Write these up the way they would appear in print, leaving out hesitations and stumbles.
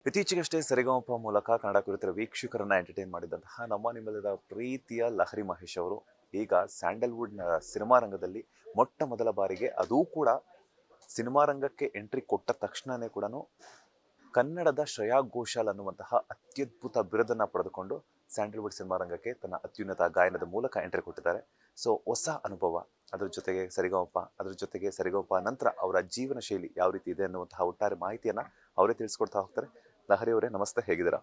ಇತ್ತೀಚೆಗಷ್ಟೇ ಸರಿಗಮಪ ಮೂಲಕ ಕನ್ನಡ ಕುರಿತಿರುವ ವೀಕ್ಷಕರನ್ನ ಎಂಟರ್ಟೈನ್ ಮಾಡಿದಂತಹ ನಮ್ಮ ನಿಮ್ಮೆಲ್ಲರ ಪ್ರೀತಿಯ ಲಹರಿ ಮಹೇಶ್ ಅವರು ಈಗ ಸ್ಯಾಂಡಲ್ವುಡ್ನ ಸಿನಿಮಾ ರಂಗದಲ್ಲಿ ಮೊಟ್ಟ ಮೊದಲ ಬಾರಿಗೆ ಅದೂ ಕೂಡ ಸಿನಿಮಾ ರಂಗಕ್ಕೆ ಎಂಟ್ರಿ ಕೊಟ್ಟ ತಕ್ಷಣನೇ ಕೂಡ ಕನ್ನಡದ ಶ್ರೇಯಾ ಘೋಷಾಲ್ ಅನ್ನುವಂತಹ ಅತ್ಯದ್ಭುತ ಬಿರುದನ್ನು ಪಡೆದುಕೊಂಡು ಸ್ಯಾಂಡಲ್ವುಡ್ ಸಿನಿಮಾ ರಂಗಕ್ಕೆ ತನ್ನ ಅತ್ಯುನ್ನತ ಗಾಯನದ ಮೂಲಕ ಎಂಟ್ರಿ ಕೊಟ್ಟಿದ್ದಾರೆ. ಸೊ ಹೊಸ ಅನುಭವ, ಅದ್ರ ಜೊತೆಗೆ ಸರಿಗಮಪ ನಂತರ ಅವರ ಜೀವನ ಶೈಲಿ ಯಾವ ರೀತಿ ಇದೆ ಅನ್ನುವಂತಹ ಒಟ್ಟಾರೆ ಮಾಹಿತಿಯನ್ನ ಅವರೇ ತಿಳಿಸ್ಕೊಡ್ತಾ ಹೋಗ್ತಾರೆ. ಲಹರಿ ಅವರೇ ನಮಸ್ತೆ, ಹೇಗಿದ್ದೀರಾ?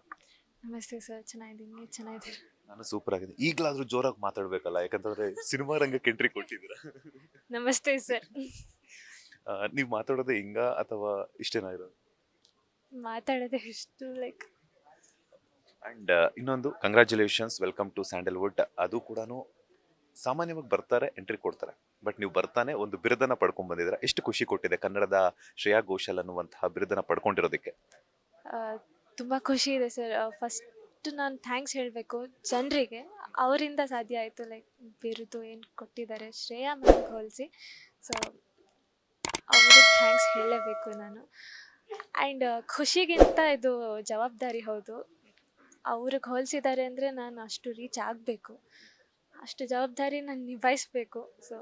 ನಮಸ್ತೆ ಸರ್, ಚೆನ್ನಾಗಿದ್ದೀನಿ. ನೀವು ಚೆನ್ನಾಗಿದ್ದೀರಾ? ನಾನು ಸೂಪರ್ ಆಗಿದೆ. ಈಗಲಾದ್ರೂ ಜೋರಾಗಿ ಮಾತಾಡ್ಬೇಕಲ್ಲ, ಯಾಕಂತಂದ್ರೆ ಸಿನಿಮಾ ರಂಗಕ್ಕೆ ಎಂಟ್ರಿ ಕೊಟ್ಟಿದ್ದೀರಾ. ನಮಸ್ತೆ ಸರ್. ನೀವು ಮಾತಾಡೋದೇ ಹಿಂಗ ಅಥವಾ ಇಷ್ಟೇನಾ ಇರೋದು? ಮಾತಾಡೋದೇ ಇಷ್ಟು ಲೈಕ್. ಅಂಡ್ ಇನ್ನೊಂದು ಕಂಗ್ರ್ಯಾಚುಲೇಷನ್ಸ್, ವೆಲ್ಕಮ್ ಟು ಸ್ಯಾಂಡಲ್ವುಡ್. ಅದು ಕೂಡ ಸಾಮಾನ್ಯವಾಗಿ ಬರ್ತಾರೆ, ಎಂಟ್ರಿ ಕೊಡ್ತಾರೆ, ಬಟ್ ನೀವು ಬರ್ತಾನೆ ಒಂದು ಬಿರುದನ್ನ ಪಡ್ಕೊಂಡ್ ಬಂದಿದ್ದೀರಾ. ಎಷ್ಟು ಖುಷಿ ಕೊಟ್ಟಿದೆ ಕನ್ನಡದ ಶ್ರೇಯಾ ಘೋಷಾಲ್ ಅನ್ನುವಂತಹ ಬಿರುದನ್ನ ಪಡ್ಕೊಂಡಿರೋದಕ್ಕೆ? ತುಂಬ ಖುಷಿ ಇದೆ ಸರ್. ಫಸ್ಟ್ ನಾನು ಥ್ಯಾಂಕ್ಸ್ ಹೇಳಬೇಕು ಜನರಿಗೆ, ಅವರಿಂದ ಸಾಧ್ಯ ಆಯಿತು. ಲೈಕ್ ಬಿರುದು ಏನು ಕೊಟ್ಟಿದ್ದಾರೆ ಶ್ರೇಯಾ ಮ್ಯಾಮ್ಗೆ ಹೋಲಿಸಿ, ಸೊ ಅವ್ರಿಗೆ ಥ್ಯಾಂಕ್ಸ್ ಹೇಳಲೇಬೇಕು ನಾನು. ಆ್ಯಂಡ್ ಖುಷಿಗಿಂತ ಇದು ಜವಾಬ್ದಾರಿ. ಹೌದು, ಅವ್ರಿಗೆ ಹೋಲಿಸಿದ್ದಾರೆ ಅಂದರೆ ನಾನು ಅಷ್ಟು ರೀಚ್ ಆಗಬೇಕು, ಅಷ್ಟು ಜವಾಬ್ದಾರಿ ನಾನು ನಿಭಾಯಿಸಬೇಕು. ಸೊ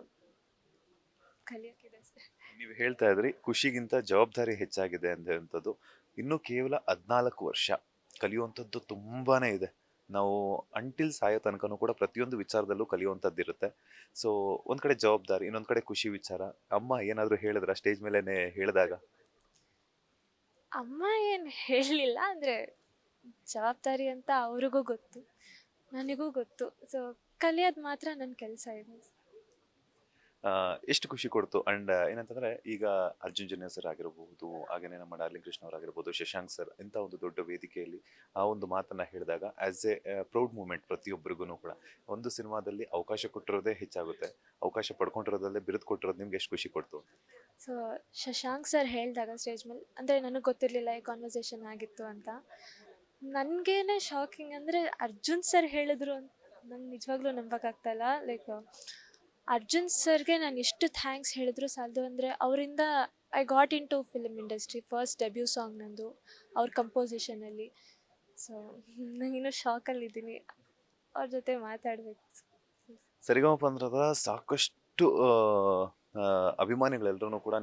ಕಲಿಯೋಕ್ಕಿದೆ ಸರ್. ನೀವು ಹೇಳ್ತಾ ಇದ್ರಿ ಖುಷಿಗಿಂತ ಜವಾಬ್ದಾರಿ ಹೆಚ್ಚಾಗಿದೆ ಅಂತದ್ದು. ಇನ್ನು ಕೇವಲ 14 ವರ್ಷ ಕಲಿಯುವಂಥದ್ದು ತುಂಬಾನೇ ಇದೆ. ನಾವು ಅಂಟಿಲ್ ಸಾಯೋ ತನಕನೂ ಕೂಡ ಪ್ರತಿಯೊಂದು ವಿಚಾರದಲ್ಲೂ ಕಲಿಯುವಂಥದ್ದು ಇರುತ್ತೆ. ಸೊ ಒಂದ್ ಕಡೆ ಜವಾಬ್ದಾರಿ, ಇನ್ನೊಂದ್ ಕಡೆ ಖುಷಿ ವಿಚಾರ. ಅಮ್ಮ ಏನಾದ್ರು ಹೇಳಿದ್ರ ಸ್ಟೇಜ್ ಮೇಲೆನೆ ಹೇಳಿದಾಗ? ಅಮ್ಮ ಏನು ಹೇಳಲಿಲ್ಲ, ಅಂದರೆ ಜವಾಬ್ದಾರಿ ಅಂತ ಅವ್ರಿಗೂ ಗೊತ್ತು, ನನಗೂ ಗೊತ್ತು. ಸೊ ಕಲಿಯೋದು ಮಾತ್ರ ನನ್ನ ಕೆಲಸ ಇದೆ. ಎಷ್ಟು ಖುಷಿ ಕೊಡ್ತು. ಅಂಡ್ ಏನಂತಂದ್ರೆ ಈಗ ಅರ್ಜುನ್ ಜನ್ಯ ಸರ್ ಆಗಿರಬಹುದು, ಹಾಗೇನೆ ನಮ್ಮ ಡಾರ್ಲಿಂಗ್ ಕೃಷ್ಣ ಅವ್ರು ಆಗಿರ್ಬೋದು, ಶಶಾಂಕ್ ಸರ್, ಇಂಥ ಒಂದು ದೊಡ್ಡ ವೇದಿಕೆಯಲ್ಲಿ ಆ ಒಂದು ಮಾತನ್ನ ಹೇಳಿದಾಗ ಆಸ್ ಎ ಪ್ರೌಡ್ ಮೂಮೆಂಟ್ ಪ್ರತಿಯೊಬ್ಬರಿಗೂ ಕೂಡ. ಒಂದು ಸಿನಿಮಾದಲ್ಲಿ ಅವಕಾಶ ಕೊಟ್ಟಿರೋದೇ ಹೆಚ್ಚಾಗುತ್ತೆ, ಅವಕಾಶ ಪಡ್ಕೊಂಡಿರೋದಲ್ಲೇ ಬಿರುದು ಕೊಟ್ಟಿರೋದು ನಿಮ್ಗೆ ಎಷ್ಟು ಖುಷಿ ಕೊಡ್ತು? ಸೊ ಶಶಾಂಕ್ ಸರ್ ಹೇಳಿದಾಗ ಸ್ಟೇಜ್ ಮೇಲೆ, ಅಂದರೆ ನನಗೆ ಗೊತ್ತಿರಲಿಲ್ಲ ಈ ಕಾನ್ವರ್ಸೇಷನ್ ಆಗಿತ್ತು ಅಂತ. ನನಗೇನೆ ಶಾಕಿಂಗ್ ಅಂದರೆ ಅರ್ಜುನ್ ಸರ್ ಹೇಳಿದ್ರು ಅಂತ ನಂಗೆ ನಿಜವಾಗ್ಲೂ ನಂಬೋಕ್ಕಾಗ್ತಾಯಿಲ್ಲ. ಲೈಕ್ ಅರ್ಜುನ್ ಸರ್ಗೆ ನಾನು ಎಷ್ಟು ಥ್ಯಾಂಕ್ಸ್ ಹೇಳಿದ್ರು ಸಾಲದು. ಅಂದರೆ ಅವರಿಂದ I got into film industry. First debut song ನಂದು ಅವ್ರ ಕಂಪೋಸಿಷನಲ್ಲಿ. ಸೊ ನಾನಿನ್ನೂ ಶಾಕಲ್ಲಿದ್ದೀನಿ, ಅವ್ರ ಜೊತೆ ಮಾತಾಡಬೇಕು. ಸರಿಗಮಪ ಅಂದ್ರದ ಸಾಕಷ್ಟು ಅಭಿಮಾನಿಗಳೆಲ್ಲರೂ ಕೂಡ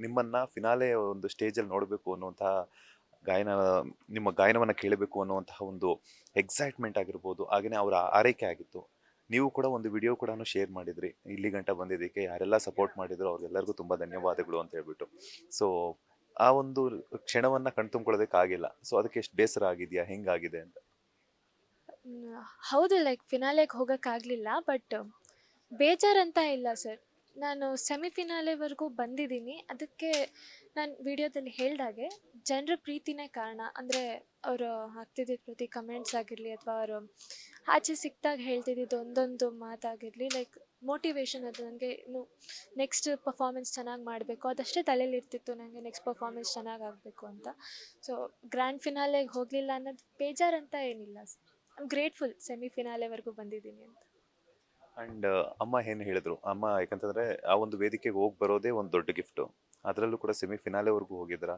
ನಿಮ್ಮನ್ನ ಫಿನಾಲೆ ಒಂದು ಸ್ಟೇಜಲ್ಲಿ ನೋಡಬೇಕು ಅನ್ನುವಂತಹ ಗಾಯನ, ನಿಮ್ಮ ಗಾಯನವನ್ನ ಕೇಳಬೇಕು ಅನ್ನುವಂತಹ ಒಂದು ಎಕ್ಸೈಟ್ಮೆಂಟ್ ಆಗಿರ್ಬೋದು, ಹಾಗೇನೆ ಅವರ ಆರೈಕೆ ಆಗಿತ್ತು. ನೀವು ಕೂಡ ಒಂದು ವಿಡಿಯೋ ಕೂಡ ಶೇರ್ ಮಾಡಿದ್ರಿ, ಇಲ್ಲಿ ಗಂಟ ಬಂದಿದ್ದಕ್ಕೆ ಯಾರೆಲ್ಲ ಸಪೋರ್ಟ್ ಮಾಡಿದ್ರು ಅವ್ರಿಗೆಲ್ಲರಿಗೂ ತುಂಬಾ ಧನ್ಯವಾದಗಳು ಅಂತ ಹೇಳ್ಬಿಟ್ಟು. ಸೊ ಆ ಒಂದು ಕ್ಷಣವನ್ನ ಕಣ್ತುಂಬ್ಕೊಳ್ಳೋದಕ್ಕಾಗಿಲ್ಲ. ಸೊ ಅದಕ್ಕೆ ಎಷ್ಟು ಬೇಸರ ಆಗಿದೆಯಾ, ಹೆಂಗಾಗಿದೆ ಅಂತ? ಹೌದು, ಲೈಕ್ ಫಿನಾಲೆಗೆ ಹೋಗೋಕ್ಕಾಗಲಿಲ್ಲ, ಬಟ್ ಬೇಜಾರಂತ ಇಲ್ಲ ಸರ್. ನಾನು ಸೆಮಿಫಿನಾಲೆವರೆಗೂ ಬಂದಿದ್ದೀನಿ. ಅದಕ್ಕೆ ನಾನು ವಿಡಿಯೋದಲ್ಲಿ ಹೇಳ್ದಾಗೆ ಜನರ ಪ್ರೀತಿನೇ ಕಾರಣ. ಅಂದರೆ ಅವರು ಹಾಕ್ತಿದ್ದಿದ್ದು ಪ್ರತಿ ಕಮೆಂಟ್ಸ್ ಆಗಿರಲಿ, ಅಥವಾ ಅವರು ಆಚೆ ಸಿಕ್ಕಿದಾಗ ಹೇಳ್ತಿದ್ದಿದ್ದು ಒಂದೊಂದು ಮಾತಾಗಿರಲಿ, ಲೈಕ್ ಮೋಟಿವೇಶನ್. ಅದು ನನಗೆ ಇನ್ನು ನೆಕ್ಸ್ಟ್ ಪರ್ಫಾಮೆನ್ಸ್ ಚೆನ್ನಾಗಿ ಮಾಡಬೇಕು, ಅದಷ್ಟೇ ತಲೆಯಲ್ಲಿ ಇರ್ತಿತ್ತು ನನಗೆ, ನೆಕ್ಸ್ಟ್ ಪರ್ಫಾಮೆನ್ಸ್ ಚೆನ್ನಾಗಿ ಆಗಬೇಕು ಅಂತ. ಸೊ ಗ್ರ್ಯಾಂಡ್ ಫಿನಾಲೆಗೆ ಹೋಗಲಿಲ್ಲ ಅನ್ನೋದು ಬೇಜಾರಂತ ಏನಿಲ್ಲ ಸರ್. ಐ ಆಮ್ ಗ್ರೇಟ್ಫುಲ್ ಸೆಮಿಫಿನಾಲೆವರೆಗೂ ಬಂದಿದ್ದೀನಿ ಅಂತ. ಅಂಡ್ ಅಮ್ಮ ಏನು ಹೇಳಿದ್ರು? ಅಮ್ಮ ಯಾಕಂತಂದ್ರೆ ಆ ಒಂದು ವೇದಿಕೆಗೆ ಹೋಗಿ ಬರೋದೇ ಒಂದು ದೊಡ್ಡ ಗಿಫ್ಟು. ಅದರಲ್ಲೂ ಕೂಡ ಸೆಮಿಫಿನಾಲೆವರೆಗೂ ಹೋಗಿದ್ರ.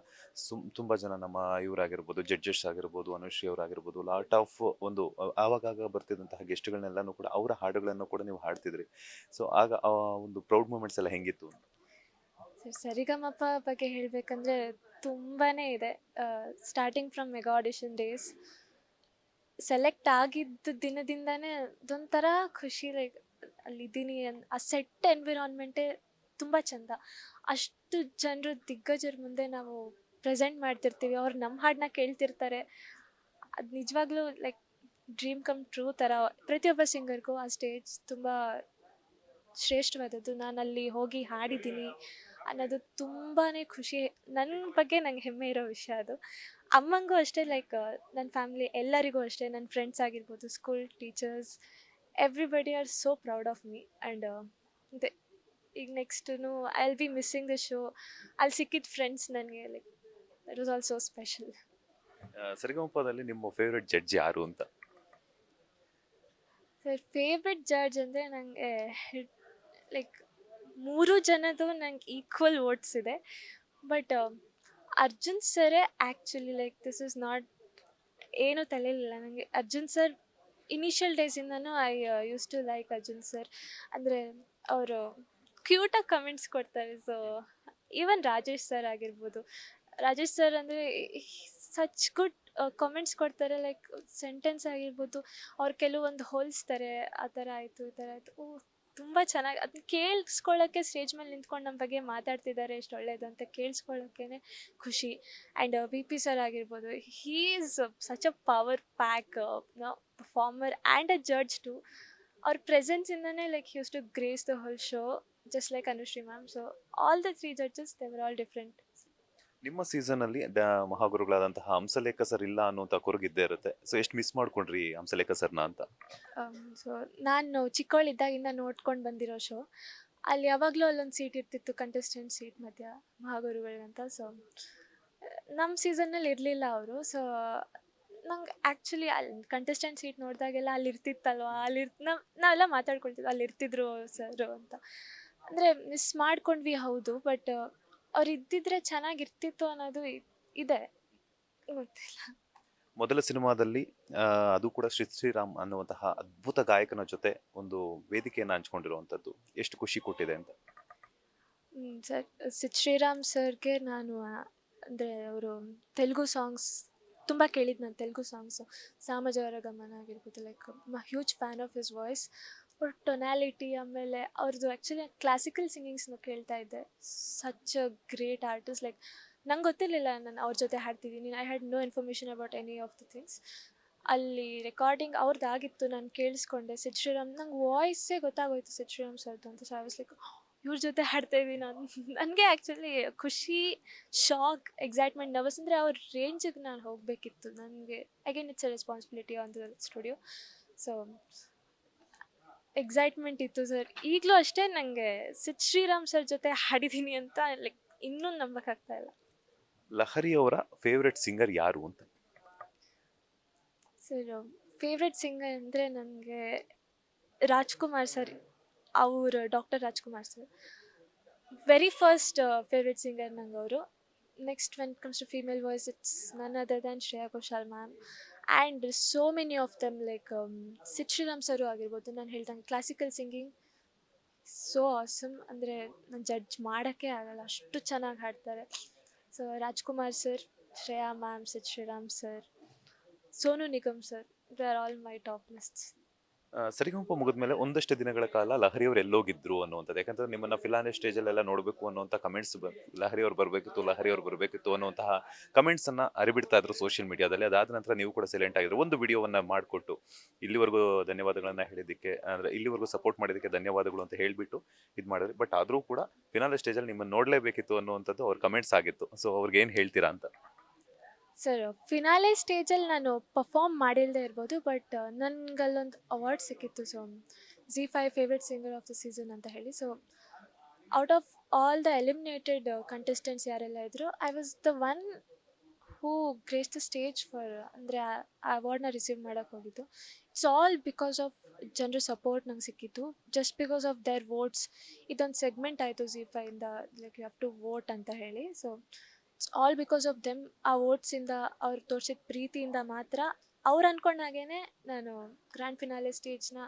ತುಂಬಾ ಜನ ನಮ್ಮ ಇವರಾಗಿರ್ಬೋದು, ಜಡ್ಜಸ್ ಆಗಿರ್ಬೋದು, ಅನುಶ್ರೀ ಅವರಾಗಿರ್ಬೋದು, ಲಾಟ್ ಆಫ್ ಒಂದು ಆವಾಗ ಬರ್ತಿದ್ದಂತಹ ಗೆಸ್ಟ್ಗಳನ್ನೆಲ್ಲನೂ ಕೂಡ ಅವರ ಹಾಡುಗಳನ್ನು ಕೂಡ ನೀವು ಹಾಡ್ತಿದ್ರಿ. ಸೊ ಆಗ ಆ ಒಂದು ಪ್ರೌಡ್ ಮೂಮೆಂಟ್ಸ್ ಎಲ್ಲ ಹೆಂಗಿತ್ತು? ಸರ್, ಸರಿಗಮಪ ಬಗ್ಗೆ ಹೇಳಬೇಕಂದ್ರೆ ತುಂಬಾ ಇದೆ. Starting from mega audition days, select ಆಗಿದ್ದ ದಿನದಿಂದನೇ ಅದೊಂಥರ ಖುಷಿ. ಲೈಕ್ ಅಲ್ಲಿದ್ದೀನಿ ಆ ಸೆಟ್ ಎನ್ವಿರಾನ್ಮೆಂಟೇ ತುಂಬ ಚೆಂದ. ಅಷ್ಟು ಜನರು ದಿಗ್ಗಜರ ಮುಂದೆ ನಾವು ಪ್ರೆಸೆಂಟ್ ಮಾಡ್ತಿರ್ತೀವಿ, ಅವ್ರು ನಮ್ಮ ಹಾಡನ್ನ ಕೇಳ್ತಿರ್ತಾರೆ. ಅದು ನಿಜವಾಗ್ಲೂ ಲೈಕ್ ಡ್ರೀಮ್ ಕಮ್ ಟ್ರೂ ಥರ. ಪ್ರತಿಯೊಬ್ಬ ಸಿಂಗರ್ಗೂ ಆ ಸ್ಟೇಜ್ ತುಂಬ ಶ್ರೇಷ್ಠವಾದದ್ದು. ನಾನು ಅಲ್ಲಿ ಹೋಗಿ ಹಾಡಿದ್ದೀನಿ ಅನ್ನೋದು ತುಂಬಾ ಖುಷಿ. ನನ್ನ ಬಗ್ಗೆ ನಂಗೆ ಹೆಮ್ಮೆ ಇರೋ ವಿಷಯ ಅದು. ಅಮ್ಮಂಗೂ ಅಷ್ಟೇ, ಲೈಕ್ ನನ್ನ ಫ್ಯಾಮಿಲಿ ಎಲ್ಲರಿಗೂ ಅಷ್ಟೇ, ನನ್ನ ಫ್ರೆಂಡ್ಸ್ ಆಗಿರ್ಬೋದು, school teachers, everybody are so proud of me. And ಇದೆ ಈಗ next I will be missing the show. ಅಲ್ಲಿ ಸಿಕ್ಕಿದ ಫ್ರೆಂಡ್ಸ್ ನನಗೆ like that was also special. ಸರಿಗಮಪದಲ್ಲಿ ನಿಮ್ಮ ಫೇವ್ರೆಟ್ ಜಡ್ಜ್ ಯಾರು ಅಂತ? ಸರ್, ಫೇವ್ರೆಟ್ ಜಡ್ಜ್ ಅಂದರೆ ನನಗೆ ಲೈಕ್ 3 ಜನದ್ದು ನಂಗೆ ಈಕ್ವಲ್ ವೋಟ್ಸ್ ಇದೆ. ಬಟ್ ಅರ್ಜುನ್ ಸರೇ actually like this is not ಏನೂ ತಲೆಯಲ್ಲಿಲ್ಲ ನನಗೆ. ಅರ್ಜುನ್ ಸರ್ ಇನಿಷಿಯಲ್ ಡೇಸಿಂದನೂ I use to like Arjun sir. ಅಂದರೆ ಅವರು ಕ್ಯೂಟಾಗಿ ಕಮೆಂಟ್ಸ್ ಕೊಡ್ತಾರೆ. ಸೊ ಈವನ್ ರಾಜೇಶ್ ಸರ್ ಆಗಿರ್ಬೋದು, ರಾಜೇಶ್ ಸರ್ ಅಂದರೆ ಸಚ್ ಗುಡ್ ಕಾಮೆಂಟ್ಸ್ ಕೊಡ್ತಾರೆ. ಲೈಕ್ ಸೆಂಟೆನ್ಸ್ ಆಗಿರ್ಬೋದು, ಅವ್ರು ಕೆಲವೊಂದು ಹೋಲಿಸ್ತಾರೆ, ಆ ಥರ ಆಯಿತು ಈ ಥರ ಆಯಿತು, ಓ ತುಂಬ ಚೆನ್ನಾಗಿ ಅದನ್ನ ಕೇಳಿಸ್ಕೊಳ್ಳೋಕ್ಕೆ ಸ್ಟೇಜ್ ಮೇಲೆ ನಿಂತ್ಕೊಂಡು ನಮ್ಮ ಬಗ್ಗೆ ಮಾತಾಡ್ತಿದ್ದಾರೆ, ಎಷ್ಟು ಒಳ್ಳೆಯದು ಅಂತ ಕೇಳಿಸ್ಕೊಳ್ಳೋಕ್ಕೇ ಖುಷಿ. ಆ್ಯಂಡ್ ವಿ ಪಿ ಸರ್ ಆಗಿರ್ಬೋದು, he is such a power pack performer and a judge too. ಅವ್ರ ಪ್ರೆಸೆನ್ಸಿಂದನೇ like use to grace the whole show just like Anushree ma'am. So all the 3 judges they were all different. ನಿಮ್ಮ ಸೀಸನಲ್ಲಿ ಮಹಾಗುರುಗಳಾದಂತಹ Hamsalekha sir ಇಲ್ಲ ಅನ್ನುವಂಥ ಕೊರಗಿದ್ದೇ ಇರುತ್ತೆ. So ಎಷ್ಟು miss ಮಾಡ್ಕೊಂಡ್ರಿ ಹಂಸಲೇಖ ಸರ್ನ ಅಂತ? ಸೊ ನಾನು ಚಿಕ್ಕವಳಿದ್ದಾಗಿಂದ ನೋಡ್ಕೊಂಡು ಬಂದಿರೋ ಶೋ. ಅಲ್ಲಿ ಯಾವಾಗಲೂ ಅಲ್ಲೊಂದು ಸೀಟ್ ಇರ್ತಿತ್ತು, ಕಂಟೆಸ್ಟೆಂಟ್ ಸೀಟ್ ಮಧ್ಯ ಮಹಾಗುರುಗಳಂತ. ಸೊ ನಮ್ಮ ಸೀಸನ್ನಲ್ಲಿ ಇರಲಿಲ್ಲ ಅವರು. ಸೊ ನಂಗೆ ಆ್ಯಕ್ಚುಲಿ ಅಲ್ಲಿ ಕಂಟೆಸ್ಟೆಂಟ್ ಸೀಟ್ ನೋಡಿದಾಗೆಲ್ಲ ಅಲ್ಲಿ ಇರ್ತಿತ್ತಲ್ವ, ನಾವೆಲ್ಲ ಮಾತಾಡ್ಕೊಳ್ತಿದ್ವಿ ಅಲ್ಲಿ ಇರ್ತಿದ್ರು ಸರು ಅಂತ. ಅಂದರೆ ಮಿಸ್ ಮಾಡ್ಕೊಂಡ್ವಿ ಹೌದು, ಬಟ್ ಅವ್ರು ಇದ್ದಿದ್ರೆ ಚೆನ್ನಾಗಿರ್ತಿತ್ತು ಅನ್ನೋದು ಇದೆ, ಗೊತ್ತಿಲ್ಲ. ಮೊದಲ ಸಿನಿಮಾದಲ್ಲಿ ಅದು ಕೂಡ ಶ್ರೀರಾಮ್ ಅನ್ನುವಂತಹ ಅದ್ಭುತ ಗಾಯಕನ ಜೊತೆ ಒಂದು ವೇದಿಕೆಯನ್ನು ಹಂಚ್ಕೊಂಡಿರುವಂಥದ್ದು ಎಷ್ಟು ಖುಷಿ ಕೊಟ್ಟಿದೆ ಅಂತ? ಸರ್ ಶ್ರೀರಾಮ್ ಸರ್ಗೆ ನಾನು ಅಂದರೆ ಅವರು ತೆಲುಗು ಸಾಂಗ್ಸ್ ತುಂಬ ಕೇಳಿದ್ದು. ನಾನು ತೆಲುಗು ಸಾಂಗ್ಸು ಸಾಮಜವರ ಗಮನ ಆಗಿರ್ಬೋದು, like huge fan of his voice. ಅವ್ರ ಟೊನ್ಯಾಲಿಟಿ, ಆಮೇಲೆ ಅವ್ರದ್ದು ಆ್ಯಕ್ಚುಲಿ ಕ್ಲಾಸಿಕಲ್ ಸಿಂಗಿಂಗ್ಸ್ನು ಕೇಳ್ತಾ ಇದ್ದೆ. Such a great artist. Like ನಂಗೆ ಗೊತ್ತಿರಲಿಲ್ಲ ನಾನು ಅವ್ರ ಜೊತೆ ಹಾಡ್ತಿದ್ದೀನಿ. I had no information about any of the things. ಅಲ್ಲಿ ರೆಕಾರ್ಡಿಂಗ್ ಅವ್ರದ್ದಾಗಿತ್ತು, ನಾನು ಕೇಳಿಸ್ಕೊಂಡೆ. ಸಿದ್ ಶ್ರೀರಾಮ್ ನಂಗೆ ವಾಯ್ಸೇ ಗೊತ್ತಾಗೋಯ್ತು ಸಿದ್ ಶ್ರೀರಾಮ್ ಸರ್ದು ಅಂತ. ಸೊ ಐ ವಾಸ್ ಲೈಕ್ ಇವ್ರ ಜೊತೆ ಹಾಡ್ತಾಯಿದ್ದೀನಿ ನಾನು. ನನಗೆ ಆ್ಯಕ್ಚುಲಿ ಖುಷಿ, ಶಾಕ್, ಎಕ್ಸೈಟ್ಮೆಂಟ್, ನರ್ವಸ್. ಅಂದರೆ ಅವ್ರ ರೇಂಜಿಗೆ ನಾನು ಹೋಗಬೇಕಿತ್ತು. ನನಗೆ again it's a responsibility on the studio. So excitement ಇತ್ತು ಸರ್. ಈಗಲೂ ಅಷ್ಟೇ ನನಗೆ ಸಿದ್ ಶ್ರೀರಾಮ್ ಸರ್ ಜೊತೆ ಹಾಡಿದ್ದೀನಿ ಅಂತ ಲೈಕ್ ಇನ್ನೂ ನಂಬಕ್ಕಾಗ್ತಾ ಇಲ್ಲ. ಲಹರಿ ಅವರ ಫೇವ್ರೆಟ್ ಸಿಂಗರ್ ಯಾರು ಅಂತ? ಸರ್ ಫೇವ್ರೆಟ್ ಸಿಂಗರ್ ಅಂದರೆ ನನಗೆ ರಾಜ್ಕುಮಾರ್ ಸರ್, ಅವರು doctor Rajkumar sir very first favourite singer ನಂಗೆ ಅವರು. Next when it comes to female voice, it's none other than Shreya Ghoshal ma'am. And so many of them like Sid Sriram sir ಆಗಿರ್ಬೋದು. ನಾನು ಹೇಳ್ದಂಗೆ ಕ್ಲಾಸಿಕಲ್ ಸಿಂಗಿಂಗ್ ಸೋ ಆಸಮ್, ಅಂದರೆ ನಾನು ಜಡ್ಜ್ ಮಾಡೋಕ್ಕೆ ಆಗಲ್ಲ, ಅಷ್ಟು ಚೆನ್ನಾಗಿ ಹಾಡ್ತಾರೆ. So Rajkumar sir, Shreya ma'am, Sid Sriram sir, Sonu Nigam sir, they are all my top lists. Sarigamapa ಮುಗಿದ್ಮೇಲೆ ಒಂದಷ್ಟು ದಿನಗಳ ಕಾಲ ಲಹರಿ ಅವ್ರು ಎಲ್ಲೋಗಿದ್ರು ಅನ್ನುವಂಥದ್ದು, ಯಾಕಂದ್ರೆ ನಿಮ್ಮನ್ನ ಫಿಲಾನೆ ಸ್ಟೇಜಲ್ಲೆಲ್ಲ ನೋಡಬೇಕು ಅನ್ನುವಂಥ ಕಮೆಂಟ್ಸ್ ಲಹರಿ ಅವ್ರು ಬರಬೇಕಿತ್ತು, ಲಹರಿ ಅವ್ರು ಬರಬೇಕಿತ್ತು ಅನ್ನುವಂತಹ ಕಮೆಂಟ್ಸ್ ಅನ್ನ ಹರಿಬಿಡ್ತಾ ಇದ್ರು ಸೋಷಿಯಲ್ ಮೀಡಿಯಾದಲ್ಲಿ. ಅದಾದ ನಂತರ ನೀವು ಕೂಡ ಸೈಲೆಂಟ್ ಆಗಿದ್ರು. ಒಂದು ವಿಡಿಯೋವನ್ನ ಮಾಡಿಕೊಟ್ಟು ಇಲ್ಲಿವರೆಗೂ ಧನ್ಯವಾದಗಳನ್ನ ಹೇಳಿದ್ದಕ್ಕೆ, ಅಂದ್ರೆ ಇಲ್ಲಿವರೆಗೂ ಸಪೋರ್ಟ್ ಮಾಡಿದ್ದಕ್ಕೆ ಧನ್ಯವಾದಗಳು ಅಂತ ಹೇಳಿಬಿಟ್ಟು ಇದು ಮಾಡಿದ್ರಿ. ಬಟ್ ಆದರೂ ಕೂಡ ಫಿನಾಲೆ ಸ್ಟೇಜಲ್ಲಿ ನಿಮ್ಮನ್ನು ನೋಡಲೇಬೇಕಿತ್ತು ಅನ್ನುವಂಥದ್ದು ಅವ್ರ ಕಮೆಂಟ್ಸ್ ಆಗಿತ್ತು. ಸೊ ಅವ್ರಿಗೆ ಏನು ಹೇಳ್ತೀರಾ ಅಂತ? ಸರ್ ಫಿನಾಲೆ ಸ್ಟೇಜಲ್ಲಿ ನಾನು ಪರ್ಫಾರ್ಮ್ ಮಾಡಿಲ್ಲದೆ ಇರ್ಬೋದು, ಬಟ್ ನನಗಲ್ಲೊಂದು ಅವಾರ್ಡ್ ಸಿಕ್ಕಿತ್ತು. So ZEE5 favourite singer of the season ಅಂತ ಹೇಳಿ. So out of all the eliminated contestants ಯಾರೆಲ್ಲ ಇದ್ದರು, I was the one who grace the stage for, ಅಂದರೆ ಆ ಅವಾರ್ಡ್ನ ರಿಸೀವ್ ಮಾಡೋಕ್ಕೆ ಹೋಗಿದ್ದು. ಇಟ್ಸ್ ಆಲ್ ಬಿಕಾಸ್ ಆಫ್ ಜನರ ಸಪೋರ್ಟ್ ನಂಗೆ ಸಿಕ್ಕಿತ್ತು, just because of their votes. ಇದೊಂದು ಸೆಗ್ಮೆಂಟ್ ಆಯಿತು ZEE5ಇಂದ, like you have to vote ಅಂತ ಹೇಳಿ. So it's all because of them. ಆ ವೋಟ್ಸಿಂದ, ಅವ್ರು ತೋರಿಸಿದ ಪ್ರೀತಿಯಿಂದ ಮಾತ್ರ, ಅವ್ರು ಅಂದ್ಕೊಂಡಾಗೇ ನಾನು ಗ್ರ್ಯಾಂಡ್ ಫಿನಾಲೆ ಸ್ಟೇಜ್ನ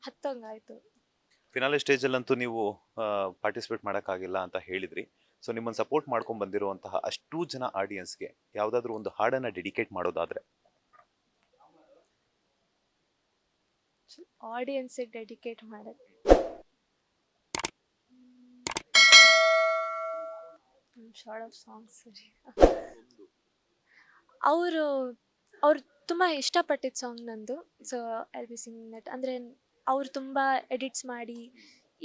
ಹತ್ತಂಗಾಯಿತು. ಫಿನಾಲೆ ಸ್ಟೇಜಲ್ಲಂತೂ ನೀವು ಪಾರ್ಟಿಸಿಪೇಟ್ ಮಾಡೋಕ್ಕಾಗಿಲ್ಲ ಅಂತ ಹೇಳಿದ್ರಿ. ಸೊ ನಿಮ್ಮನ್ನು ಸಪೋರ್ಟ್ ಮಾಡ್ಕೊಂಡು ಬಂದಿರುವಂತಹ ಅಷ್ಟೂ ಜನ ಆಡಿಯನ್ಸ್ಗೆ ಯಾವುದಾದ್ರೂ ಒಂದು ಹಾಡನ್ನು ಡೆಡಿಕೇಟ್ ಮಾಡೋದಾದರೆ? ಆಡಿಯನ್ಸಿಗೆ ಡೆಡಿಕೇಟ್ ಮಾಡೋದು ಶಾರ್ಟ್ ಆಫ್ ಸಾಂಗ್ಸ್ ಸರಿ. ಅವ್ರು ತುಂಬ ಇಷ್ಟಪಟ್ಟಿದ್ದ ಸಾಂಗ್ ನಂದು. So I will be singing that. ಅಂದರೆ ಅವ್ರು ತುಂಬ ಎಡಿಟ್ಸ್ ಮಾಡಿ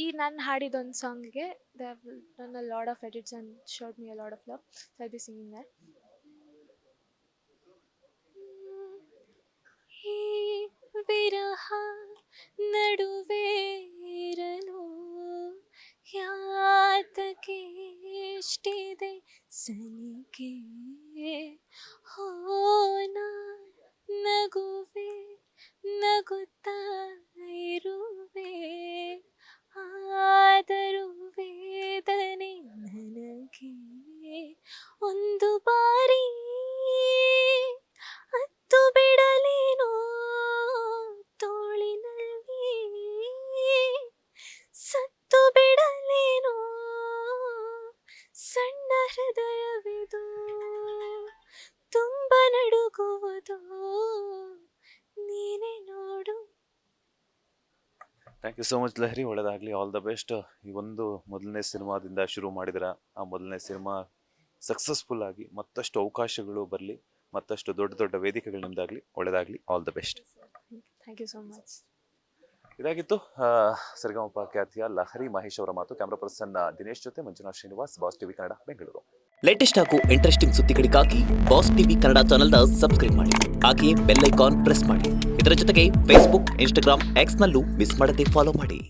ಈ ನಾನು ಹಾಡಿದೊಂದು ಸಾಂಗಿಗೆ they have done a lot of edits and showed me a lot of love. So I will be singing that. ಈ ವಿರಹ ನಡುವೆ ಇರಲು ಯಾತಕ್ಕೆ ಎಷ್ಟಿದೆ ಸಲಿಗೆ, ಹೋನ ನಗುವೆ ನಗುತ್ತಾ ಇರುವೆ, ಆದರೂ ವೇದನೆ ನನಗೆ. ಒಂದು thank you so much Lahari, ಒಳ್ಳೆಯದಾಗಲಿ, ಆಲ್ ದ ಬೆಸ್ಟ್. ಈ ಒಂದು ಮೊದಲನೇ ಸಿನಿಮಾದಿಂದ ಶುರು ಮಾಡಿದಿರ, ಆ ಮೊದಲನೇ ಸಿನಿಮಾ ಸಕ್ಸಸ್ಫುಲ್ ಆಗಿ ಮತ್ತಷ್ಟು ಅವಕಾಶಗಳು ಬರಲಿ, ಮತ್ತಷ್ಟು ದೊಡ್ಡ ದೊಡ್ಡ ವೇದಿಕೆಗಳು ನಿಮ್ದಾಗಲಿ, ಒಳ್ಳೆಯದಾಗಲಿ, all the best. Thank you so much. ಇದಾಗಿತ್ತು ಸರಿಗಮಪ ಖ್ಯಾತಿಯ ಲಹರಿ ಮಹೇಶ್ ಅವರ ಮಾತು. ಕ್ಯಾಮ್ರಾ ಪರ್ಸನ್ ದಿನೇಶ್ ಜೊತೆ Manjunath Srinivas, boss TV Kannada, Bengaluru. Latest ಹಾಗೂ ಇಂಟ್ರೆಸ್ಟಿಂಗ್ ಸುದ್ದಿಗಳಿಗಾಗಿ ಬಾಸ್ ಟಿವಿ ಕನ್ನಡ ಚಾನೆಲ್ನ ಸಬ್ಸ್ಕ್ರೈಬ್ ಮಾಡಿ. ಹಾಗೆಯೇ ಬೆಲ್ ಐಕಾನ್ ಪ್ರೆಸ್ ಮಾಡಿ. ಇದರ ಜೊತೆಗೆ ಫೇಸ್ಬುಕ್, ಇನ್ಸ್ಟಾಗ್ರಾಮ್, ಎಕ್ಸ್ನಲ್ಲೂ ಮಿಸ್ ಮಾಡದೆ ಫಾಲೋ ಮಾಡಿ.